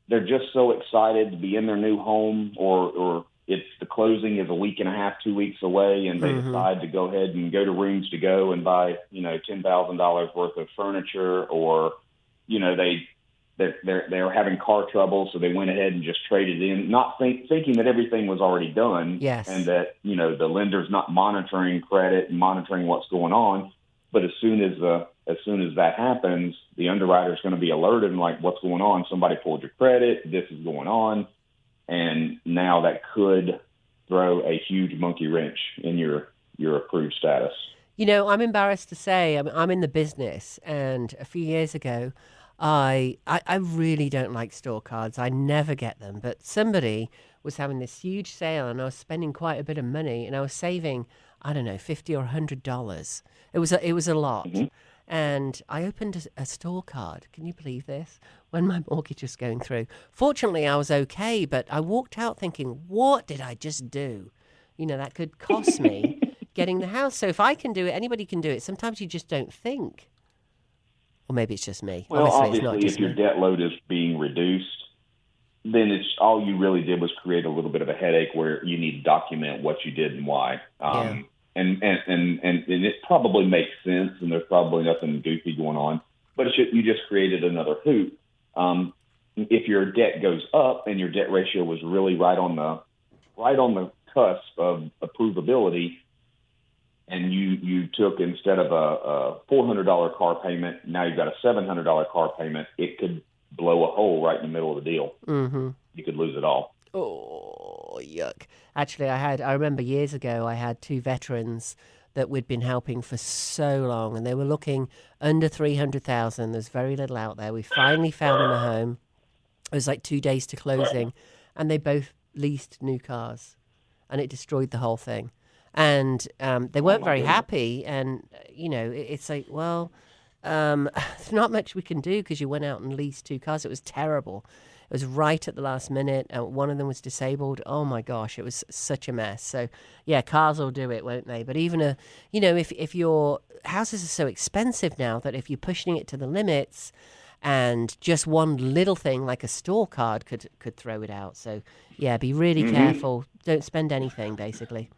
[SPEAKER 4] they're just so excited to be in their new home, or it's the closing is a week and a half, 2 weeks away, and they decide to go ahead and go to Rooms to Go and buy, $10,000 worth of furniture, or, they're having car trouble, so they went ahead and just traded in, not thinking that everything was already done,
[SPEAKER 2] yes,
[SPEAKER 4] and that, the lender's not monitoring credit and monitoring what's going on. But as soon as that happens, the underwriter is going to be alerted and like, what's going on? Somebody pulled your credit. This is going on. And now that could throw a huge monkey wrench in your approved status.
[SPEAKER 2] I'm embarrassed to say I'm in the business, and a few years ago, I really don't like store cards. I never get them. But somebody was having this huge sale, and I was spending quite a bit of money, and I was saving, I don't know, $50 or $100. It was a lot. Mm-hmm. And I opened a store card. Can you believe this? When my mortgage was going through. Fortunately, I was okay, but I walked out thinking, what did I just do? That could cost me getting the house. So if I can do it, anybody can do it. Sometimes you just don't think. Or maybe it's just me.
[SPEAKER 4] Well,
[SPEAKER 2] obviously it's not just
[SPEAKER 4] if your
[SPEAKER 2] me.
[SPEAKER 4] debt load is being reduced, then it's all you really did was create a little bit of a headache where you need to document what you did and why. And it probably makes sense, and there's probably nothing goofy going on. But you just created another hoop. If your debt goes up and your debt ratio was really right on the cusp of approvability, and you took, instead of a $400 car payment, now you've got a $700 car payment, it could blow a hole right in the middle of the deal. Mm-hmm. You could lose it all.
[SPEAKER 2] Oh, yuck. Actually, I remember years ago, I had two veterans that we'd been helping for so long, and they were looking under 300,000. There's very little out there. We finally found them a home. It was like 2 days to closing, and they both leased new cars, and it destroyed the whole thing. And they weren't very happy, and, it's like, well, there's not much we can do because you went out and leased two cars. It was terrible. It was right at the last minute. One of them was disabled. Oh my gosh, it was such a mess. So yeah, cars will do it, won't they? But even if your houses are so expensive now that if you're pushing it to the limits, and just one little thing like a store card could throw it out. So yeah, be really careful. Don't spend anything, basically.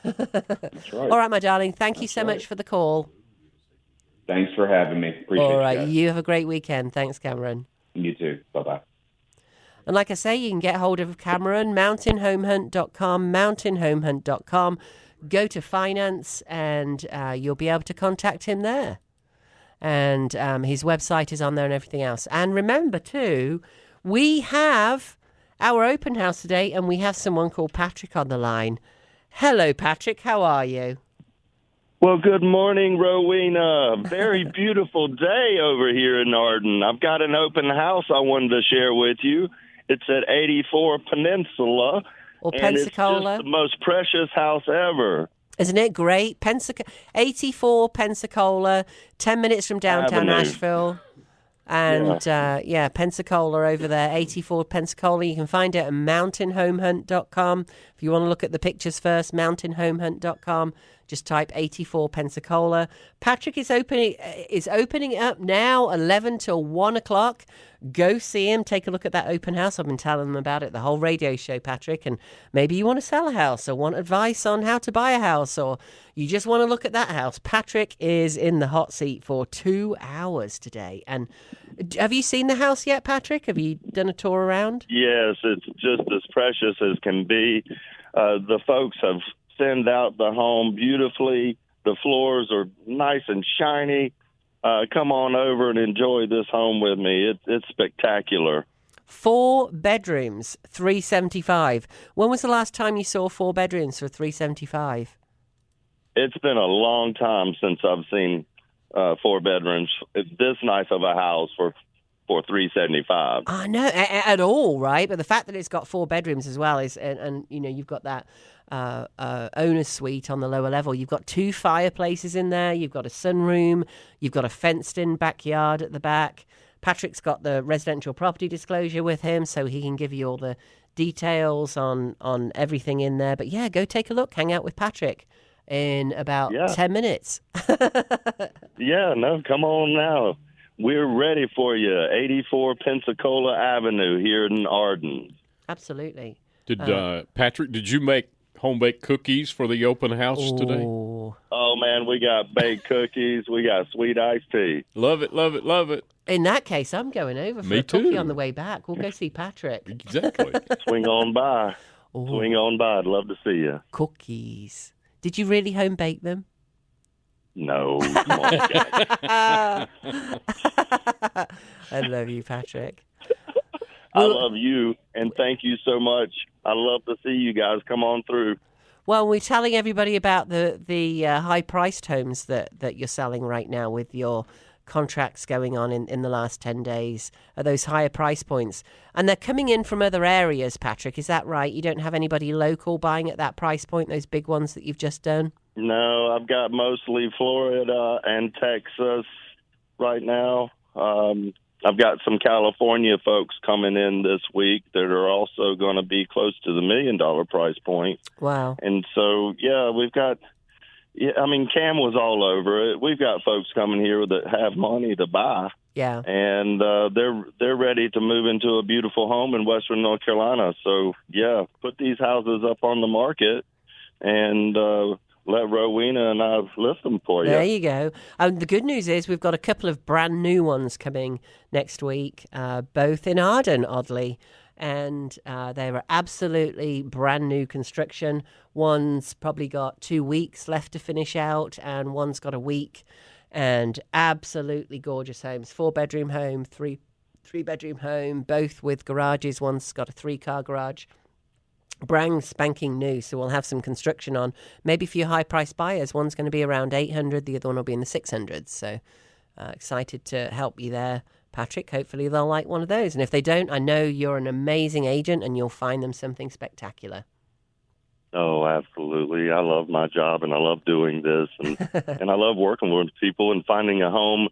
[SPEAKER 4] That's right.
[SPEAKER 2] All right, my darling. Thank you so much for the call.
[SPEAKER 4] Thanks for having me. Appreciate it.
[SPEAKER 2] All right, you have a great weekend. Thanks, Cameron.
[SPEAKER 4] You too. Bye-bye.
[SPEAKER 2] And like I say, you can get hold of Cameron, mountainhomehunt.com, mountainhomehunt.com. Go to finance, and you'll be able to contact him there. And his website is on there and everything else. And remember, too, we have our open house today, and we have someone called Patrick on the line. Hello, Patrick. How are you?
[SPEAKER 5] Well, good morning, Rowena. Very beautiful day over here in Arden. I've got an open house I wanted to share with you. It's at 84 Peninsula,
[SPEAKER 2] or
[SPEAKER 5] and
[SPEAKER 2] Pensacola.
[SPEAKER 5] It's just the most precious house ever.
[SPEAKER 2] Isn't it great? 84 Pensacola, 10 minutes from downtown
[SPEAKER 5] Avenue.
[SPEAKER 2] Nashville. And, Pensacola over there, 84 Pensacola. You can find it at mountainhomehunt.com. If you want to look at the pictures first, mountainhomehunt.com. Just type 84 Pensacola. Patrick is opening up now, 11 till 1 o'clock. Go see him. Take a look at that open house. I've been telling them about it the whole radio show, Patrick. And maybe you want to sell a house or want advice on how to buy a house, or you just want to look at that house. Patrick is in the hot seat for 2 hours today. And have you seen the house yet, Patrick? Have you done a tour around?
[SPEAKER 5] Yes, it's just as precious as can be. The folks have thinned out the home beautifully. The floors are nice and shiny. Come on over and enjoy this home with me. It's spectacular.
[SPEAKER 2] 4 bedrooms, $375. When was the last time you saw 4 bedrooms for $375?
[SPEAKER 5] It's been a long time since I've seen 4 bedrooms. It's this nice of a house for $375.
[SPEAKER 2] I know at all, right? But the fact that it's got 4 bedrooms as well is, and you know, you've got that owner's suite on the lower level. You've got 2 fireplaces in there. You've got a sunroom. You've got a fenced-in backyard at the back. Patrick's got the residential property disclosure with him, so he can give you all the details on everything in there. But yeah, go take a look. Hang out with Patrick in about 10 minutes.
[SPEAKER 5] Yeah, no, come on now. We're ready for you. 84 Pensacola Avenue here in Arden.
[SPEAKER 2] Absolutely.
[SPEAKER 3] Did Patrick, did you make home-baked cookies for the open house today?
[SPEAKER 5] Oh, man, we got baked cookies. We got sweet iced tea.
[SPEAKER 3] Love it, love it, love it.
[SPEAKER 2] In that case, I'm going over for
[SPEAKER 3] Me
[SPEAKER 2] a cookie
[SPEAKER 3] too.
[SPEAKER 2] on the way back. We'll go see Patrick.
[SPEAKER 3] Exactly.
[SPEAKER 5] Swing on by. Swing on by. I'd love to see you.
[SPEAKER 2] Cookies. Did you really home bake them?
[SPEAKER 5] No. Come on, guys.
[SPEAKER 2] I love you, Patrick.
[SPEAKER 5] I love you, and thank you so much. I love to see you guys come on through.
[SPEAKER 2] Well, we're telling everybody about the high-priced homes that you're selling right now with your contracts going on in the last 10 days at those higher price points. And they're coming in from other areas, Patrick. Is that right? You don't have anybody local buying at that price point, those big ones that you've just done?
[SPEAKER 5] No, I've got mostly Florida and Texas right now. I've got some California folks coming in this week that are also going to be close to the $1 million price point.
[SPEAKER 2] Wow.
[SPEAKER 5] And so, yeah, we've got, I mean, Cam was all over it. We've got folks coming here that have money to buy.
[SPEAKER 2] Yeah.
[SPEAKER 5] And they're ready to move into a beautiful home in Western North Carolina. So, yeah, put these houses up on the market and let Rowena and I list them for you.
[SPEAKER 2] There you go. The good news is we've got a couple of brand new ones coming next week, both in Arden, oddly. And they were absolutely brand new construction. One's probably got 2 weeks left to finish out, and one's got a week. And absolutely gorgeous homes. 4-bedroom home, three-bedroom home, both with garages. One's got a 3-car garage. Brand spanking new, so we'll have some construction on. Maybe for your high-priced buyers, one's going to be around 800, the other one will be in the 600s. So excited to help you there, Patrick. Hopefully they'll like one of those. And if they don't, I know you're an amazing agent and you'll find them something spectacular.
[SPEAKER 5] Oh, absolutely. I love my job and I love doing this. And I love working with people, and finding a home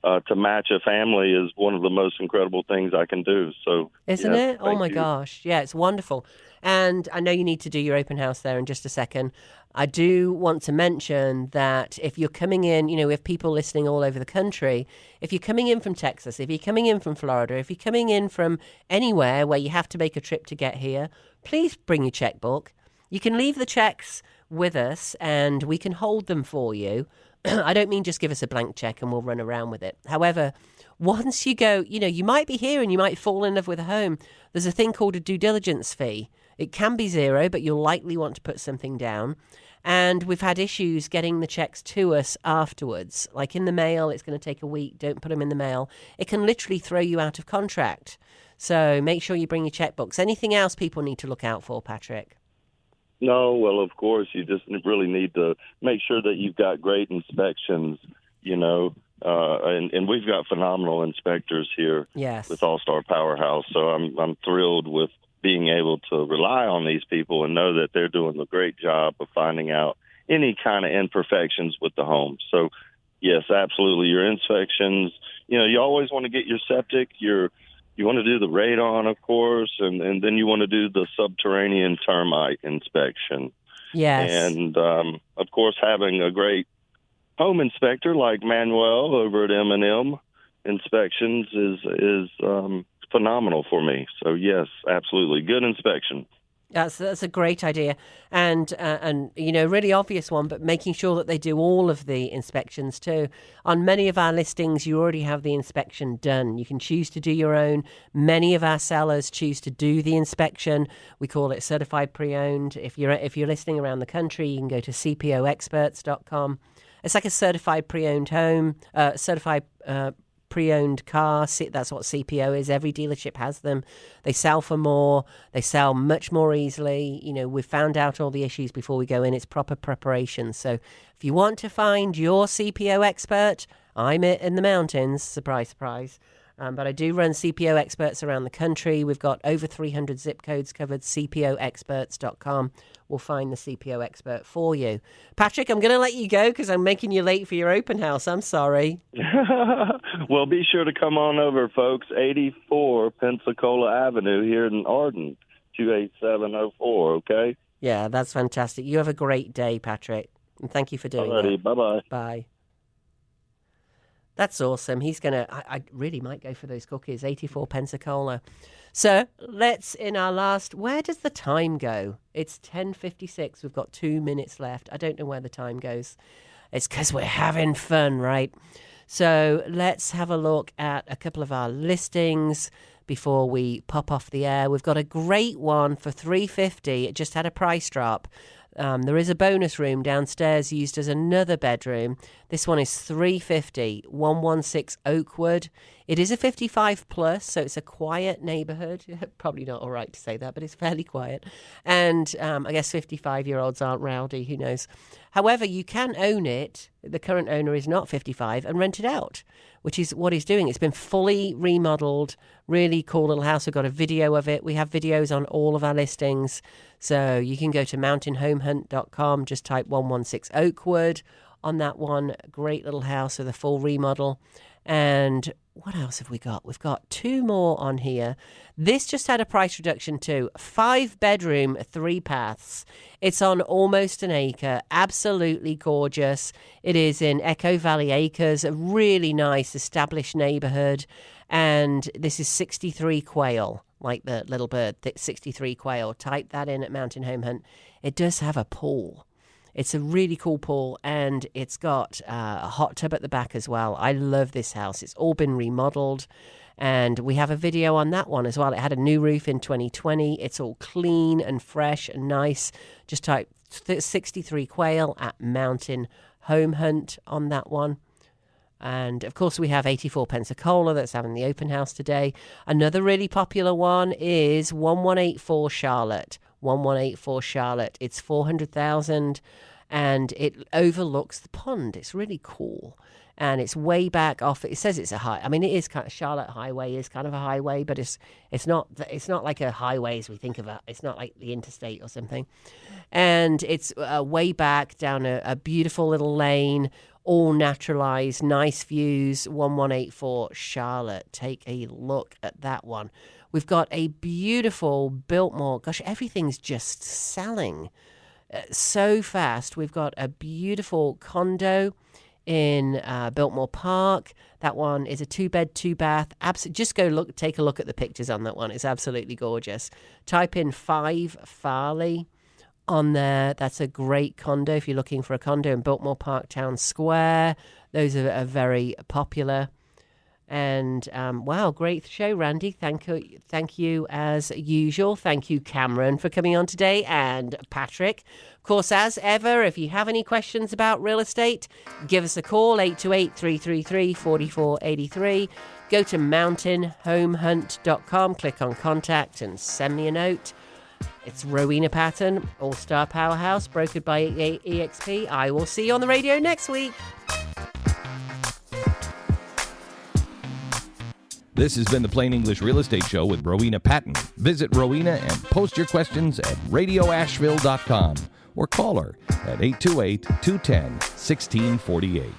[SPEAKER 5] to match a family is one of the most incredible things I can do. So,
[SPEAKER 2] Isn't
[SPEAKER 5] yes,
[SPEAKER 2] it? Oh, my
[SPEAKER 5] you.
[SPEAKER 2] gosh. Yeah, it's wonderful. And I know you need to do your open house there in just a second. I do want to mention that if you're coming in, you know, we have people listening all over the country. If you're coming in from Texas, if you're coming in from Florida, if you're coming in from anywhere where you have to make a trip to get here, please bring your checkbook. You can leave the checks with us and we can hold them for you. I don't mean just give us a blank check and we'll run around with it. However, once you go, you know, you might be here and you might fall in love with a home. There's a thing called a due diligence fee. It can be zero, but you'll likely want to put something down. And we've had issues getting the checks to us afterwards. Like in the mail, it's going to take a week. Don't put them in the mail. It can literally throw you out of contract. So make sure you bring your checkbooks. Anything else people need to look out for, Patrick?
[SPEAKER 5] No, well, of course, you just really need to make sure that you've got great inspections, you know, and we've got phenomenal inspectors here with All-Star Powerhouse. So I'm thrilled with being able to rely on these people and know that they're doing a great job of finding out any kind of imperfections with the home. So, yes, absolutely. Your inspections, you know, you always want to get your septic, you want to do the radon, of course, and then you want to do the subterranean termite inspection.
[SPEAKER 2] Yes.
[SPEAKER 5] And, of course, having a great home inspector like Manuel over at M&M Inspections is phenomenal for me. So, yes, absolutely. Good inspection.
[SPEAKER 2] That's a great idea, and you know, really obvious one, but making sure that they do all of the inspections too. On many of our listings, you already have the inspection done. You can choose to do your own. Many of our sellers choose to do the inspection. We call it certified pre-owned. If you're listing around the country, you can go to cpoexperts.com. It's like a certified pre-owned home, certified pre-owned car. That's what CPO is. Every dealership has them. They sell for more. They sell much more easily. You know, we've found out all the issues before we go in. It's proper preparation. So if you want to find your CPO expert, I'm in the mountains. Surprise, surprise. But I do run CPO experts around the country. We've got over 300 zip codes covered. CPOexperts.com will find the CPO expert for you. Patrick, I'm going to let you go because I'm making you late for your open house. I'm sorry.
[SPEAKER 5] Well, be sure to come on over, folks. 84 Pensacola Avenue here in Arden, 28704, okay?
[SPEAKER 2] Yeah, that's fantastic. You have a great day, Patrick. And thank you for doing that.
[SPEAKER 5] Bye-bye.
[SPEAKER 2] Bye. That's awesome. He's going to, I really might go for those cookies, 84 Pensacola. So let's, in our last, where does the time go? It's 10:56. We've got 2 minutes left. I don't know where the time goes. It's because we're having fun, right? So let's have a look at a couple of our listings before we pop off the air. We've got a great one for $350. It just had a price drop. There is a bonus room downstairs used as another bedroom. This one is $350, 116 Oakwood. It is a 55 plus, so it's a quiet neighborhood. Probably not all right to say that, but it's fairly quiet. And I guess 55-year-olds aren't rowdy, who knows. However, you can own it. The current owner is not 55 and rent it out, which is what he's doing. It's been fully remodeled. Really cool little house. We've got a video of it. We have videos on all of our listings. So you can go to mountainhomehunt.com. Just type 116 Oakwood on that one. Great little house with a full remodel. And what else have we got? We've got 2 more on here. This just had a price reduction too. 5 bedroom, 3 paths. It's on almost an acre. Absolutely gorgeous. It is in Echo Valley Acres, a really nice established neighborhood. And this is 63 quail, like the little bird, 63 quail. Type that in at Mountain Home Hunt. It does have a pool. It's a really cool pool, and it's got a hot tub at the back as well. I love this house. It's all been remodeled, and we have a video on that one as well. It had a new roof in 2020. It's all clean and fresh and nice. Just type 63 quail at Mountain Home Hunt on that one. And, of course, we have 84 Pensacola that's having the open house today. Another really popular one is 1184 Charlotte. 1184 Charlotte. It's $400,000 and it overlooks the pond. It's really cool. And it's way back off. It says it's a high. I mean, it is kind of, Charlotte Highway is kind of a highway, but it's not like a highway as we think of it. It's not like the interstate or something. And it's way back down a beautiful little lane, all naturalized, nice views. 1184 Charlotte. Take a look at that one. We've got a beautiful Biltmore. Gosh, everything's just selling so fast. We've got a beautiful condo in Biltmore Park. That one is a 2-bed, 2-bath. Just go take a look at the pictures on that one. It's absolutely gorgeous. Type in 5 Farley on there. That's a great condo if you're looking for a condo in Biltmore Park Town Square. Those are very popular. And wow, great show, Randy. Thank you as usual. Thank you, Cameron, for coming on today, and Patrick. Of course, as ever, if you have any questions about real estate, give us a call, 828-333-4483. Go to mountainhomehunt.com, click on contact, and send me a note. It's Rowena Patton, All-Star Powerhouse, brokered by EXP. I will see you on the radio next week.
[SPEAKER 1] This has been the Plain English Real Estate Show with Rowena Patton. Visit Rowena and post your questions at radioasheville.com or call her at 828-210-1648.